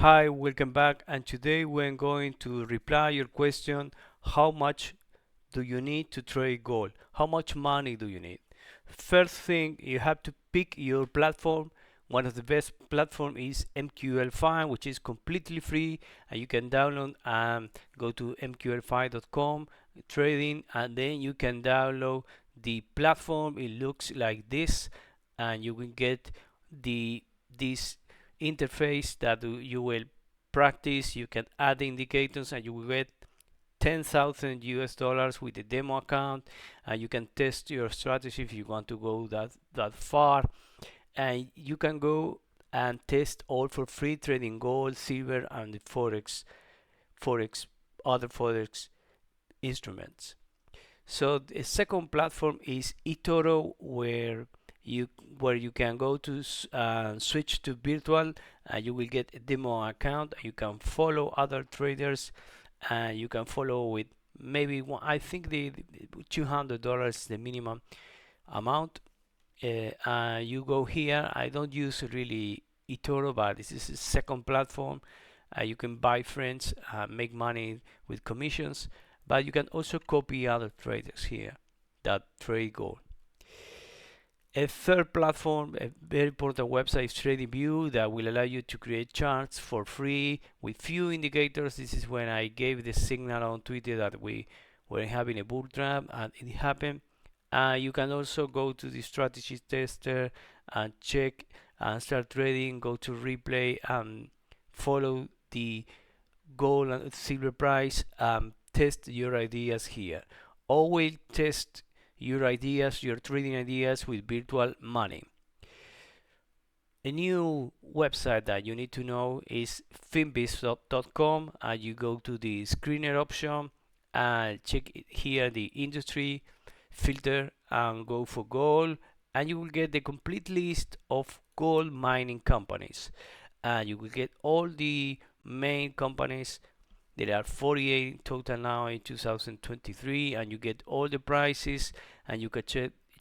Hi, welcome back, and today we're going to reply your question: how much do you need to trade gold? How much money do you need? First thing, you have to pick your platform. One of the best platform is MQL5, which is completely free, and you can download and go to mql5.com trading, and then you can download the platform. It looks like this, and you will get the this interface that you will practice. You can add the indicators, and you will get 10,000 US dollars with the demo account, and you can test your strategy if you want to go that far. And you can go and test all for free trading gold, silver, and the forex other forex instruments. So the second platform is eToro, you where you can go to switch to virtual, and you will get a demo account. You can follow other traders, and you can follow with maybe one, I think the $200 is the minimum amount. You go here. I don't use really eToro, but this is a second platform. You can buy friends, make money with commissions, but you can also copy other traders here that trade gold. A third platform, a very important website, is TradingView, that will allow you to create charts for free with few indicators. This is when I gave the signal on Twitter that we were having a bull trap, and it happened. You can also go to the strategy tester and check and start trading. Go to replay and follow the gold and silver price. Test your ideas here. Always test your ideas, your trading ideas with virtual money. A new website that you need to know is finbiz.com, and you go to the screener option and check here the industry filter and go for gold, and you will get the complete list of gold mining companies, and you will get all the main companies. There are 48 total now in 2023, and you get all the prices, and you can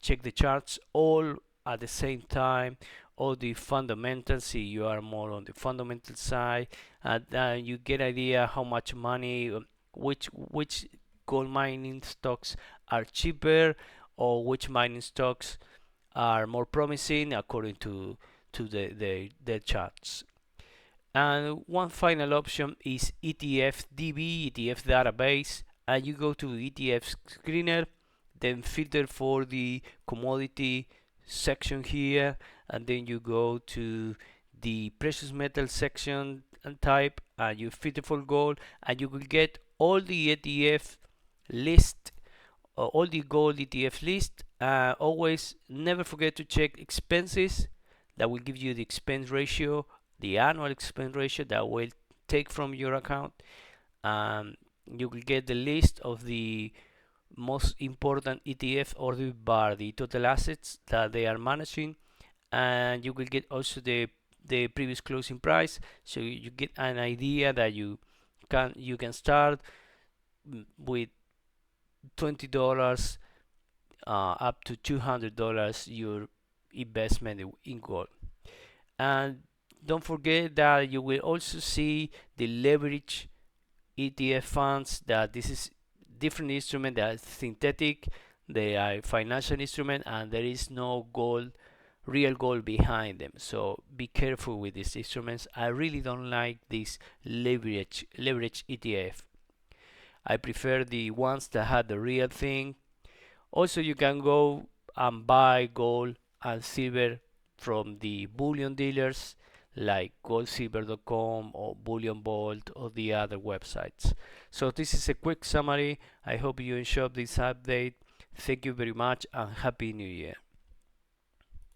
check the charts all at the same time, all the fundamentals. See, you are more on the fundamental side, and you get idea how much money, which gold mining stocks are cheaper, or which mining stocks are more promising according to the charts. And one final option is ETF DB, ETF database, and you go to ETF screener, then filter for the commodity section here, and then you go to the precious metal section and type, and you filter for gold, and you will get all the ETF list, all the gold ETF list. Always never forget to check expenses. That will give you the expense ratio, the annual expense ratio that will take from your account. You will get the list of the most important ETF ordered by the total assets that they are managing, and you will get also the previous closing price, so you get an idea that you can start with $20 up to $200 your investment in gold. And don't forget that you will also see the leverage ETF funds, that this is different instrument that is synthetic. They are financial instrument, and there is no gold, real gold behind them. So be careful with these instruments. I really don't like this leverage ETF. I prefer the ones that had the real thing. Also, you can go and buy gold and silver from the bullion dealers like goldsilver.com or Bullion Vault or the other websites. So this is a quick summary. I hope you enjoyed this update. Thank you very much, and Happy New Year.